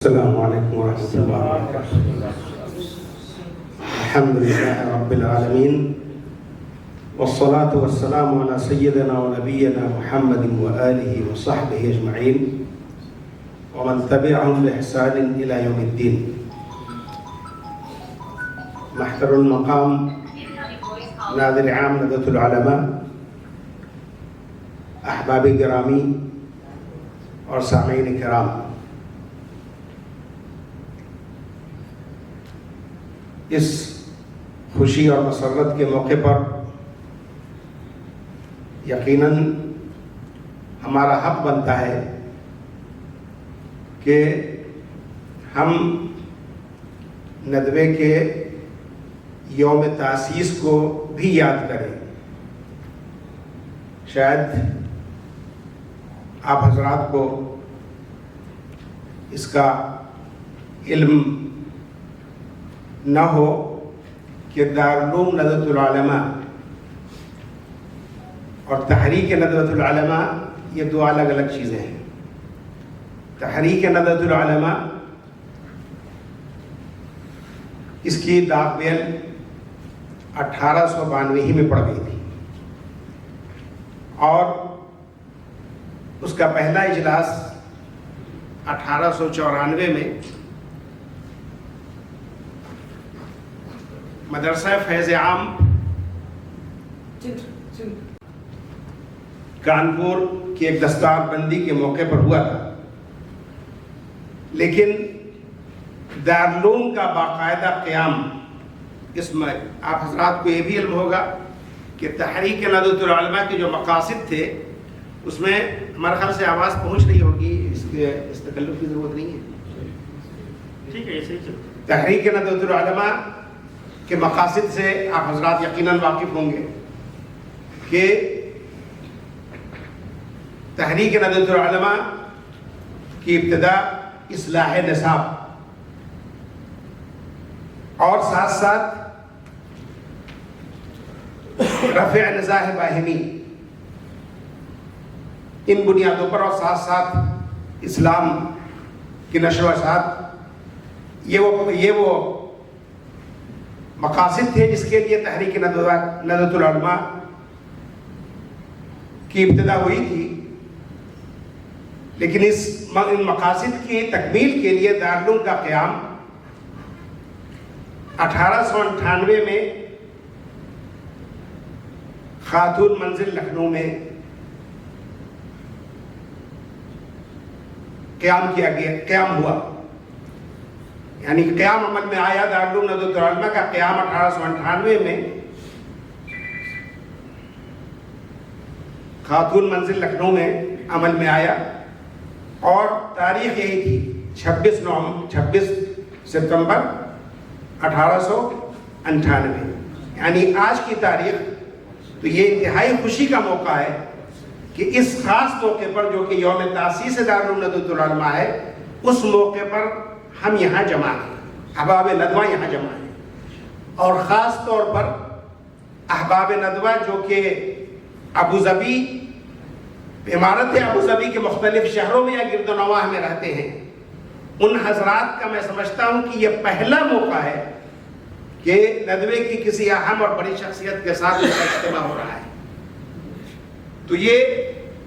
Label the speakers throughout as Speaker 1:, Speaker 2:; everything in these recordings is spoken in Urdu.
Speaker 1: السلام علیکم ورحمۃ اللہ. الحمد للہ رب العالمین والصلاة والسلام علی سیدنا و نبینا محمد وآلہ وصحبہ اجمعین ومن تبعهم بإحسان إلی یوم الدین. محترم المقام ناظر عام ندوۃ العلماء، احباب گرامی اور سامعین کرام، اس خوشی اور مسرت کے موقع پر یقیناً ہمارا حق بنتا ہے کہ ہم ندوے کے یوم تاسیس کو بھی یاد کریں. شاید آپ حضرات کو اس کا علم نہ ہو کہ دارالعلوم ندوۃ العلماء اور تحریک ندوۃ العلماء یہ دو الگ الگ چیزیں ہیں. تحریک ندوۃ العلماء اس کی داغ بیل 1892 ہی میں پڑ گئی تھی اور اس کا پہلا اجلاس 1894 میں مدرسہ فیض عام کانپور کی ایک دستار بندی کے موقع پر ہوا تھا. لیکن دارالعلوم کا باقاعدہ قیام، اس میں آپ حضرات کو یہ بھی علم ہوگا کہ تحریک ندوۃ العلماء کے جو مقاصد تھے اس میں ہمارے خیال سے آواز پہنچ رہی ہوگی، اس کے تکلف کی ضرورت نہیں ہے. ٹھیک ہے، ایسے ہی تحریک ندوۃ العلماء کے مقاصد سے آپ حضرات یقیناً واقف ہوں گے کہ تحریک ندوۃ العلماء کی ابتدا اصلاح نصاب اور ساتھ ساتھ رفع نزاع باہمی، ان بنیادوں پر اور ساتھ ساتھ اسلام کی نشر و اشاعت، یہ وہ مقاصد تھے جس کے لیے تحریک ندوۃ العلماء کی ابتدا ہوئی تھی. لیکن ان مقاصد کی تکمیل کے لیے دارالعلوم کا قیام 1898 میں خاتون منزل لکھنؤ میں قیام ہوا، یعنی قیام عمل میں آیا. دارالعلوم ندوۃ العلماء کا قیام 1898 میں خاتون منزل لکھنؤ میں عمل میں آیا اور تاریخ یہی تھی 26 ستمبر 1898، یعنی آج کی تاریخ. تو یہ انتہائی خوشی کا موقع ہے کہ اس خاص موقع پر جو کہ یوم تاسیس دارالعلوم ندوۃ العلماء ہے، اس موقع پر ہم یہاں جمع ہیں، احباب ندوہ یہاں جمع ہیں. اور خاص طور پر احباب ندوہ جو کہ ابوظبی، عمارت ابوظبی کے مختلف شہروں میں یا گرد و نواح میں رہتے ہیں، ان حضرات کا میں سمجھتا ہوں کہ یہ پہلا موقع ہے کہ ندوے کی کسی اہم اور بڑی شخصیت کے ساتھ اس کا اجتماع ہو رہا ہے. تو یہ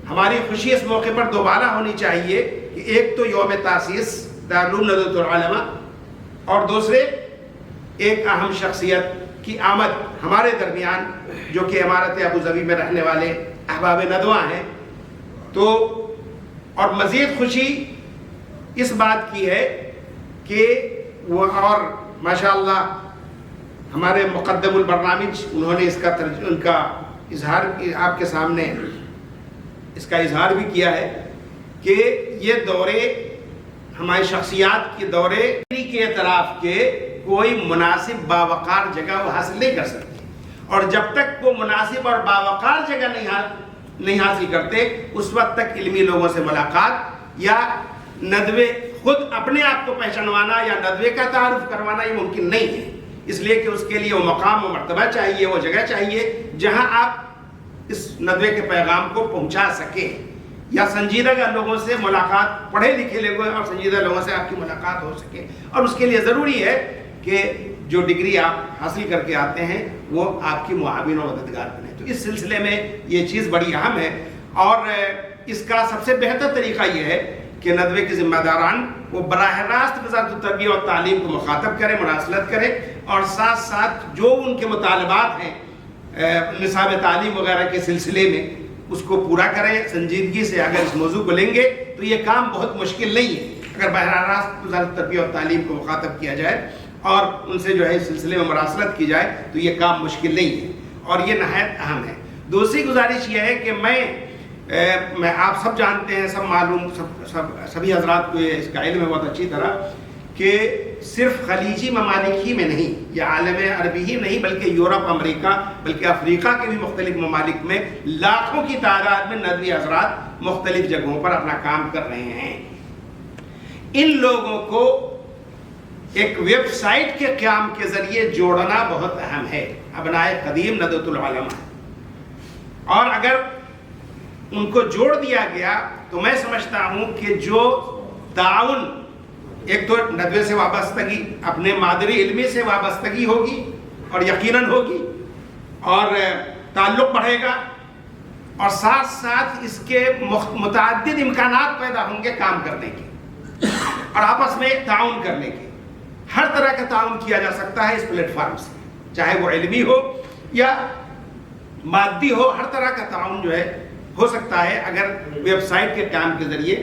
Speaker 1: ہماری خوشی اس موقع پر دوبارہ ہونی چاہیے کہ ایک تو یوم تاسیس دارالعلوم ندوۃ العلماء اور دوسرے ایک اہم شخصیت کی آمد ہمارے درمیان جو کہ عمارت ابوظبی میں رہنے والے احباب ندوہ ہیں. تو اور مزید خوشی اس بات کی ہے کہ وہ، اور ماشاءاللہ ہمارے مقدم البرنامج انہوں نے ان کا اظہار آپ کے سامنے اس کا اظہار بھی کیا ہے کہ یہ دورے ہماری شخصیات کے دورے کے اعتراف کے کوئی مناسب باوقار جگہ وہ حاصل نہیں کر سکتے، اور جب تک وہ مناسب اور باوقار جگہ نہیں حاصل کرتے اس وقت تک علمی لوگوں سے ملاقات یا ندوے خود اپنے آپ کو پہچانوانا یا ندوے کا تعارف کروانا یہ ممکن نہیں ہے. اس لیے کہ اس کے لیے وہ مقام و مرتبہ چاہیے، وہ جگہ چاہیے جہاں آپ اس ندوے کے پیغام کو پہنچا سکیں. یا سنجیدہ لوگوں سے ملاقات، پڑھے لکھے لوگوں اور سنجیدہ لوگوں سے آپ کی ملاقات ہو سکے، اور اس کے لیے ضروری ہے کہ جو ڈگری آپ حاصل کر کے آتے ہیں وہ آپ کی معاون و مددگار بنے۔ تو اس سلسلے میں یہ چیز بڑی اہم ہے، اور اس کا سب سے بہتر طریقہ یہ ہے کہ ندوے کے ذمہ داران وہ براہ راست وزارت التربیہ اور تعلیم کو مخاطب کرے، مراسلت کرے، اور ساتھ ساتھ جو ان کے مطالبات ہیں نصاب تعلیم وغیرہ کے سلسلے میں اس کو پورا کریں سنجیدگی سے۔ اگر اس موضوع کو لیں گے تو یہ کام بہت مشکل نہیں ہے۔ اگر براہ راست وزارت التربیہ اور تعلیم کو مخاطب کیا جائے اور ان سے جو ہے اس سلسلے میں مراسلت کی جائے تو یہ کام مشکل نہیں ہے، اور یہ نہایت اہم ہے۔ دوسری گزارش یہ ہے کہ میں آپ سب جانتے ہیں، سب معلوم، سبھی حضرات کو اس کا علم ہے بہت اچھی طرح، کہ صرف خلیجی ممالک ہی میں نہیں، یا عالم عربی ہی نہیں، بلکہ یورپ، امریکہ، بلکہ افریقہ کے بھی مختلف ممالک میں لاکھوں کی تعداد میں ندوی حضرات مختلف جگہوں پر اپنا کام کر رہے ہیں۔ ان لوگوں کو ایک ویب سائٹ کے قیام کے ذریعے جوڑنا بہت اہم ہے، ابنائے قدیم ندوۃ العلماء، اور اگر ان کو جوڑ دیا گیا تو میں سمجھتا ہوں کہ جو تعاون، ایک تو ندوے سے وابستگی، اپنے مادری علمی سے وابستگی ہوگی اور یقیناً ہوگی، اور تعلق بڑھے گا، اور ساتھ ساتھ اس کے متعدد امکانات پیدا ہوں گے کام کرنے کے اور آپس میں تعاون کرنے کے۔ ہر طرح کا تعاون کیا جا سکتا ہے اس پلیٹ فارم سے، چاہے وہ علمی ہو یا مادی ہو، ہر طرح کا تعاون جو ہے ہو سکتا ہے اگر ویب سائٹ کے قیام کے ذریعے